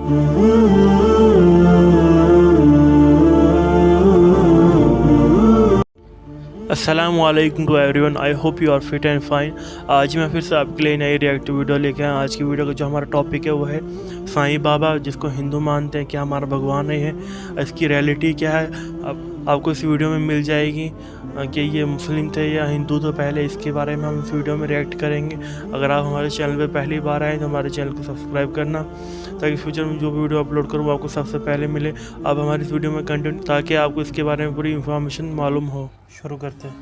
अस्सलाम वालेकुम to everyone, I hope you are fit and fine. आज मैं फिर से आपके लिए नई रिएक्टिव वीडियो लेके आया। आज की वीडियो का जो हमारा टॉपिक है वो है साईं बाबा, जिसको हिंदू मानते हैं, क्या हमारा भगवान नहीं है, इसकी रियलिटी क्या है। आपको इस वीडियो में मिल जाएगी कि ये मुस्लिम थे या हिंदू थे पहले, इसके बारे में हम इस वीडियो में रिएक्ट करेंगे। अगर आप हमारे चैनल पे पहली बार आए तो हमारे चैनल को सब्सक्राइब करना, ताकि फ्यूचर में जो वीडियो अपलोड करूँ आपको सबसे पहले मिले। आप हमारी इस वीडियो में कंटेंट, ताकि आपको इसके बारे में पूरी इन्फॉर्मेशन मालूम हो। शुरू करते हैं।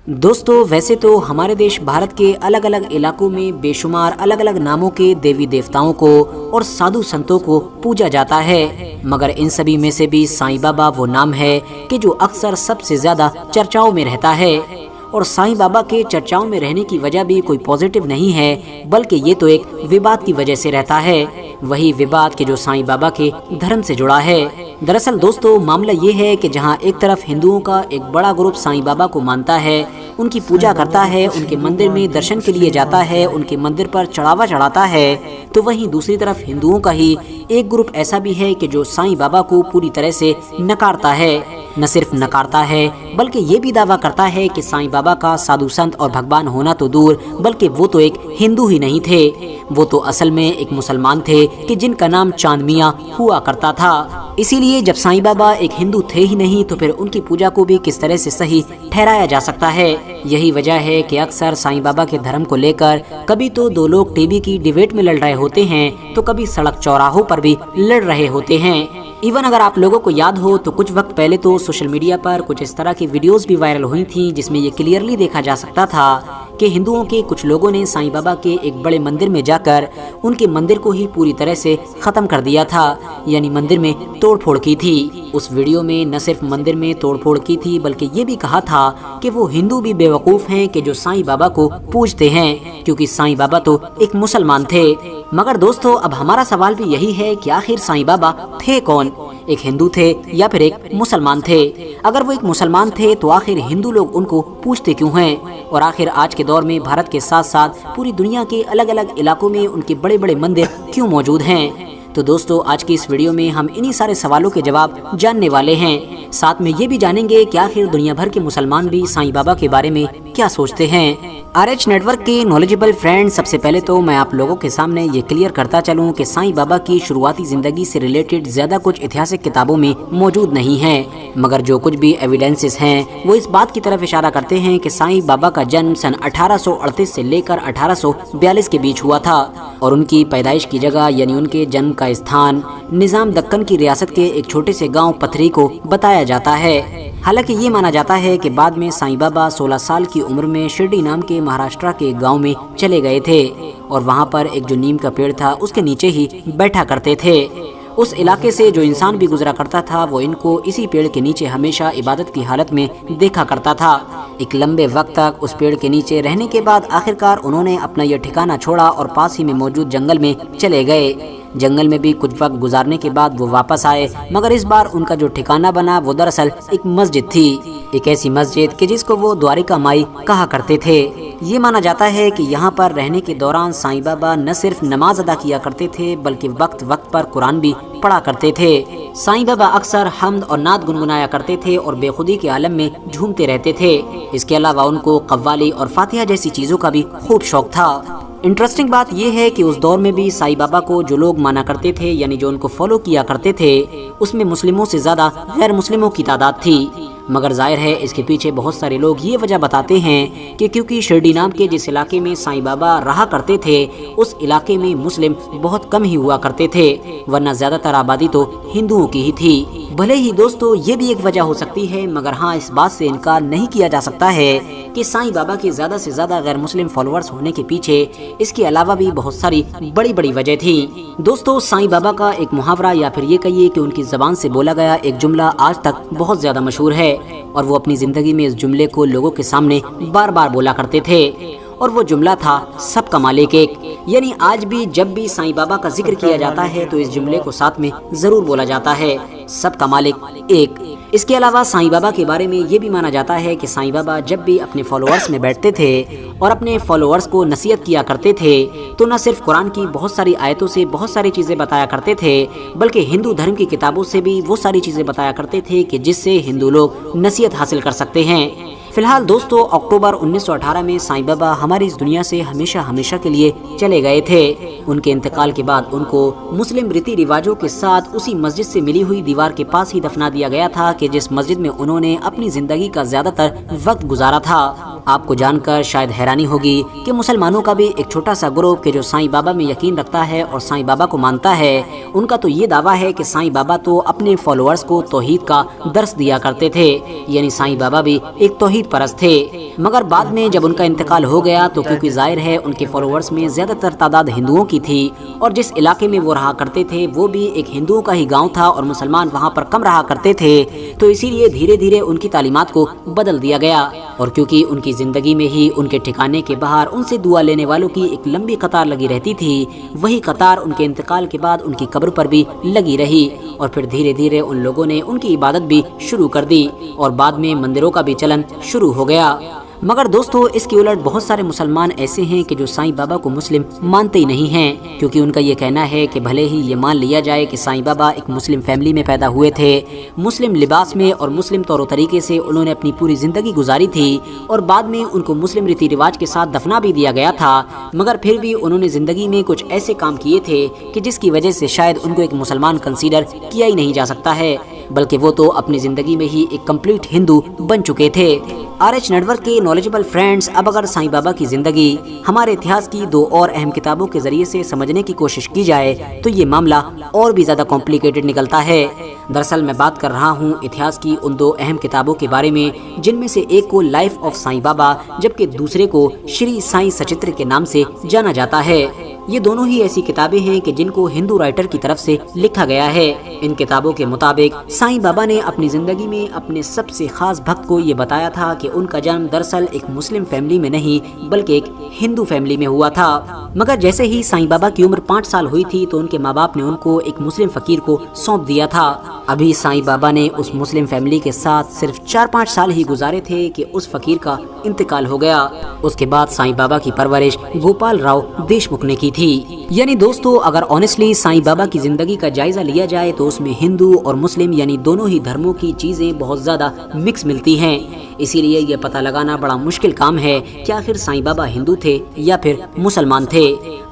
दोस्तों, वैसे तो हमारे देश भारत के अलग अलग इलाकों में बेशुमार अलग अलग नामों के देवी देवताओं को और साधु संतों को पूजा जाता है, मगर इन सभी में से भी साईं बाबा वो नाम है कि जो अक्सर सबसे ज्यादा चर्चाओं में रहता है। और साईं बाबा के चर्चाओं में रहने की वजह भी कोई पॉजिटिव नहीं है, बल्कि ये तो एक विवाद की वजह से रहता है। वही विवाद के जो साईं बाबा के धर्म से जुड़ा है। दरअसल दोस्तों, मामला ये है कि जहाँ एक तरफ हिंदुओं का एक बड़ा ग्रुप साईं बाबा को मानता है, उनकी पूजा करता है, उनके मंदिर में दर्शन के लिए जाता है, उनके मंदिर पर चढ़ावा चढ़ाता है, तो वहीं दूसरी तरफ हिंदुओं का ही एक ग्रुप ऐसा भी है कि जो साईं बाबा को पूरी तरह से नकारता है। न सिर्फ नकारता है, बल्कि ये भी दावा करता है कि साईं बाबा का साधु संत और भगवान होना तो दूर, बल्कि वो तो एक हिंदू ही नहीं थे, वो तो असल में एक मुसलमान थे कि जिनका नाम चांद मियां हुआ करता था। इसीलिए जब साईं बाबा एक हिंदू थे ही नहीं, तो फिर उनकी पूजा को भी किस तरह से सही ठहराया जा सकता है। यही वजह है कि अक्सर साईं बाबा के धर्म को लेकर कभी तो दो लोग टीवी की डिबेट में लड़ रहे होते हैं, तो कभी सड़क चौराहों पर भी लड़ रहे होते हैं। इवन अगर आप लोगों को याद हो तो कुछ वक्त पहले तो सोशल मीडिया पर कुछ इस तरह की वीडियोस भी वायरल हुई थी, जिसमें ये क्लियरली देखा जा सकता था कि हिंदुओं के कुछ लोगों ने साईं बाबा के एक बड़े मंदिर में जाकर उनके मंदिर को ही पूरी तरह से खत्म कर दिया था, यानी मंदिर में तोड़फोड़ की थी। उस वीडियो में न सिर्फ मंदिर में तोड़फोड़ की थी, बल्कि ये भी कहा था कि वो हिंदू भी बेवकूफ़ हैं कि जो साईं बाबा को पूजते हैं, क्योंकि साईं बाबा तो एक मुसलमान थे। मगर दोस्तों, अब हमारा सवाल भी यही है कि आखिर साईं बाबा थे कौन? एक हिंदू थे या फिर एक मुसलमान थे? अगर वो एक मुसलमान थे तो आखिर हिंदू लोग उनको पूजते क्यों हैं? और आखिर आज के दौर में भारत के साथ साथ पूरी दुनिया के अलग अलग इलाकों में उनके बड़े बड़े मंदिर क्यों मौजूद हैं? तो दोस्तों, आज की इस वीडियो में हम इन्हीं सारे सवालों के जवाब जानने वाले हैं। साथ में ये भी जानेंगे कि आखिर दुनिया भर के मुसलमान भी साईं बाबा के बारे में क्या सोचते हैं। RH नेटवर्क के नॉलेजेबल फ्रेंड, सबसे पहले तो मैं आप लोगों के सामने ये क्लियर करता चलूं कि साईं बाबा की शुरुआती जिंदगी से रिलेटेड ज्यादा कुछ ऐतिहासिक किताबों में मौजूद नहीं है, मगर जो कुछ भी एविडेंसेस हैं वो इस बात की तरफ इशारा करते हैं कि साईं बाबा का जन्म सन 1838 से लेकर 1842 के बीच हुआ था, और उनकी पैदाइश की जगह यानी उनके जन्म का स्थान निजाम दक्कन की रियासत के एक छोटे से गाँव पथरी को बताया जाता है। हालांकि ये माना जाता है कि बाद में साईं बाबा 16 साल की उम्र में शिरडी नाम के महाराष्ट्र के गांव में चले गए थे, और वहां पर एक जो नीम का पेड़ था उसके नीचे ही बैठा करते थे। उस इलाके से जो इंसान भी गुजरा करता था वो इनको इसी पेड़ के नीचे हमेशा इबादत की हालत में देखा करता था। एक लंबे वक्त तक उस पेड़ के नीचे रहने के बाद आखिरकार उन्होंने अपना यह ठिकाना छोड़ा और पास ही में मौजूद जंगल में चले गए। जंगल में भी कुछ वक्त गुजारने के बाद वो वापस आए, मगर इस बार उनका जो ठिकाना बना वो दरअसल एक मस्जिद थी, एक ऐसी मस्जिद कि जिसको वो द्वारिका माई कहा करते थे। ये माना जाता है कि यहाँ पर रहने के दौरान साईं बाबा न सिर्फ नमाज अदा किया करते थे, बल्कि वक्त वक्त पर कुरान भी पढ़ा करते थे। साईं बाबा अक्सर हम्द और नात गुनगुनाया करते थे और बेखुदी के आलम में झूमते रहते थे। इसके अलावा उनको कव्वाली और फातिहा जैसी चीज़ों का भी खूब शौक था। इंटरेस्टिंग बात यह है कि उस दौर में भी साईं बाबा को जो लोग माना करते थे, यानी जो उनको फॉलो किया करते थे, उसमें मुस्लिमों से ज़्यादा गैर मुस्लिमों की तादाद थी। मगर जाहिर है इसके पीछे बहुत सारे लोग ये वजह बताते हैं कि क्योंकि शिरडी नाम के जिस इलाके में साईं बाबा रहा करते थे, उस इलाके में मुस्लिम बहुत कम ही हुआ करते थे, वरना ज़्यादातर आबादी तो हिंदुओं की ही थी। भले ही दोस्तों ये भी एक वजह हो सकती है, मगर हाँ, इस बात से इनकार नहीं किया जा सकता है कि साईं बाबा के ज़्यादा से ज़्यादा गैर मुस्लिम फॉलोअर्स होने के पीछे इसके अलावा भी बहुत सारी बड़ी बड़ी वजह थी। दोस्तों, साईं बाबा का एक मुहावरा या फिर ये कहिए कि उनकी ज़बान से बोला गया एक जुमला आज तक बहुत ज़्यादा मशहूर है, और वो अपनी ज़िंदगी में इस जुमले को लोगों के सामने बार बार बोला करते थे। और वो जुमला था सबका मालिक एक। यानी आज भी जब भी साईं बाबा का जिक्र किया जाता है तो इस जुमले को साथ में जरूर बोला जाता है, सबका मालिक एक। इसके अलावा साईं बाबा के बारे में ये भी माना जाता है कि साईं बाबा जब भी अपने फॉलोअर्स में बैठते थे और अपने फॉलोअर्स को नसीहत किया करते थे तो न सिर्फ कुरान की बहुत सारी आयतों से बहुत सारी चीज़ें बताया करते थे, बल्कि हिंदू धर्म की किताबों से भी वो सारी चीज़ें बताया करते थे कि जिससे हिंदू लोग नसीहत हासिल कर सकते हैं। फिलहाल दोस्तों, अक्टूबर 1918 में साईं बाबा हमारी इस दुनिया से हमेशा हमेशा के लिए चले गए थे। उनके इंतकाल के बाद उनको मुस्लिम रीति रिवाजों के साथ उसी मस्जिद से मिली हुई दीवार के पास ही दफना दिया गया था कि जिस मस्जिद में उन्होंने अपनी जिंदगी का ज्यादातर वक्त गुजारा था। आपको जानकर शायद हैरानी होगी कि मुसलमानों का भी एक छोटा सा ग्रुप के जो साईं बाबा में यकीन रखता है और साईं बाबा को मानता है, उनका तो ये दावा है कि साईं बाबा तो अपने फॉलोअर्स को तौहीद का दर्स दिया करते थे, यानी साईं बाबा भी एक तौहीद परस्त थे। मगर बाद में जब उनका इंतकाल हो गया तो क्योंकि जाहिर है उनके फॉलोअर्स में ज्यादातर तादाद हिंदुओं की थी और जिस इलाके में वो रहा करते थे वो भी एक हिंदुओं का ही गाँव था और मुसलमान वहाँ पर कम रहा करते थे, तो इसीलिए धीरे धीरे उनकी तालीमात को बदल दिया गया। और क्योंकि उनकी जिंदगी में ही उनके ठिकाने के बाहर उनसे दुआ लेने वालों की एक लंबी कतार लगी रहती थी, वही कतार उनके इंतकाल के बाद उनकी कब्र पर भी लगी रही और फिर धीरे धीरे उन लोगों ने उनकी इबादत भी शुरू कर दी और बाद में मंदिरों का भी चलन शुरू हो गया। मगर दोस्तों, इसके उलट बहुत सारे मुसलमान ऐसे हैं कि जो साईं बाबा को मुस्लिम मानते ही नहीं हैं, क्योंकि उनका ये कहना है कि भले ही ये मान लिया जाए कि साईं बाबा एक मुस्लिम फैमिली में पैदा हुए थे, मुस्लिम लिबास में और मुस्लिम तौर तरीके से उन्होंने अपनी पूरी जिंदगी गुजारी थी और बाद में उनको मुस्लिम रीति रिवाज के साथ दफना भी दिया गया था, मगर फिर भी उन्होंने जिंदगी में कुछ ऐसे काम किए थे कि जिसकी वजह से शायद उनको एक मुसलमान कंसीडर किया ही नहीं जा सकता है, बल्कि वो तो अपनी जिंदगी में ही एक कंप्लीट हिंदू बन चुके थे। RH नेटवर्क के नॉलेजेबल फ्रेंड्स, अब अगर साईं बाबा की जिंदगी हमारे इतिहास की दो और अहम किताबों के जरिए से समझने की कोशिश की जाए तो ये मामला और भी ज्यादा कॉम्प्लिकेटेड निकलता है। दरअसल मैं बात कर रहा हूँ इतिहास की उन दो अहम किताबों के बारे में जिनमें से एक को लाइफ ऑफ साईं बाबा जबकि दूसरे को श्री साईं सचित्र के नाम से जाना जाता है। ये दोनों ही ऐसी किताबें हैं कि जिनको हिंदू राइटर की तरफ से लिखा गया है। इन किताबों के मुताबिक साईं बाबा ने अपनी जिंदगी में अपने सबसे खास भक्त को ये बताया था कि उनका जन्म दरअसल एक मुस्लिम फैमिली में नहीं बल्कि एक हिंदू फैमिली में हुआ था। मगर जैसे ही साईं बाबा की उम्र 5 साल हुई थी तो उनके माँ बाप ने उनको एक मुस्लिम फकीर को सौंप दिया था। अभी साईं बाबा ने उस मुस्लिम फैमिली के साथ सिर्फ 4-5 साल ही गुजारे थे कि उस फकीर का इंतकाल हो गया। उसके बाद साईं बाबा की परवरिश गोपाल राव देशमुख ने की थी। यानी दोस्तों, अगर ऑनेस्टली साईं बाबा की जिंदगी का जायजा लिया जाए तो उसमें हिंदू और मुस्लिम यानी दोनों ही धर्मों की चीजें बहुत ज्यादा मिक्स मिलती हैं। इसीलिए ये पता लगाना बड़ा मुश्किल काम है कि आखिर साईं बाबा हिंदू थे या फिर मुसलमान थे।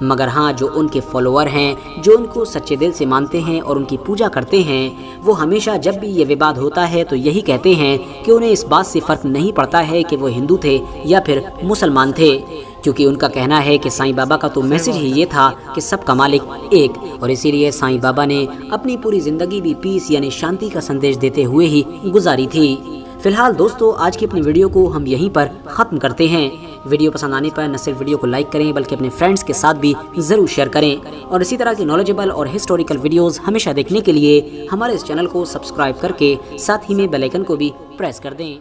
मगर हाँ, जो उनके फॉलोअर हैं, जो उनको सच्चे दिल से मानते हैं और उनकी पूजा करते हैं, वो हमेशा जब भी ये विवाद होता है तो यही कहते हैं कि उन्हें इस बात से फर्क नहीं पड़ता है कि वो हिंदू थे या फिर मुसलमान थे, क्योंकि उनका कहना है कि साईं बाबा का तो मैसेज ही ये था कि सबका मालिक एक, और इसीलिए साईं बाबा ने अपनी पूरी जिंदगी भी पीस यानी शांति का संदेश देते हुए ही गुजारी थी। फिलहाल दोस्तों, आज की अपनी वीडियो को हम यहीं पर ख़त्म करते हैं। वीडियो पसंद आने पर न सिर्फ वीडियो को लाइक करें बल्कि अपने फ्रेंड्स के साथ भी ज़रूर शेयर करें और इसी तरह की नॉलेजेबल और हिस्टोरिकल वीडियोस हमेशा देखने के लिए हमारे इस चैनल को सब्सक्राइब करके साथ ही में बेल आइकन को भी प्रेस कर दें।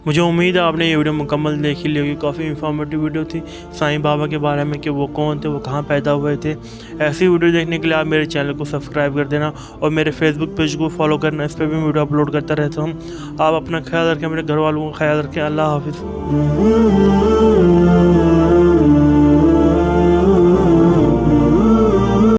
मुझे उम्मीद है आपने ये वीडियो मुकम्मल देखी ली होगी। काफ़ी इंफॉर्मेटिव वीडियो थी साईं बाबा के बारे में कि वो कौन थे, वो कहाँ पैदा हुए थे। ऐसी वीडियो देखने के लिए आप मेरे चैनल को सब्सक्राइब कर देना और मेरे फेसबुक पेज को फॉलो करना, इस पर भी वीडियो अपलोड करता रहता हूँ। आप अपना ख्याल रखें, मेरे घर वालों का ख्याल रखें। अल्लाह हाफिज़।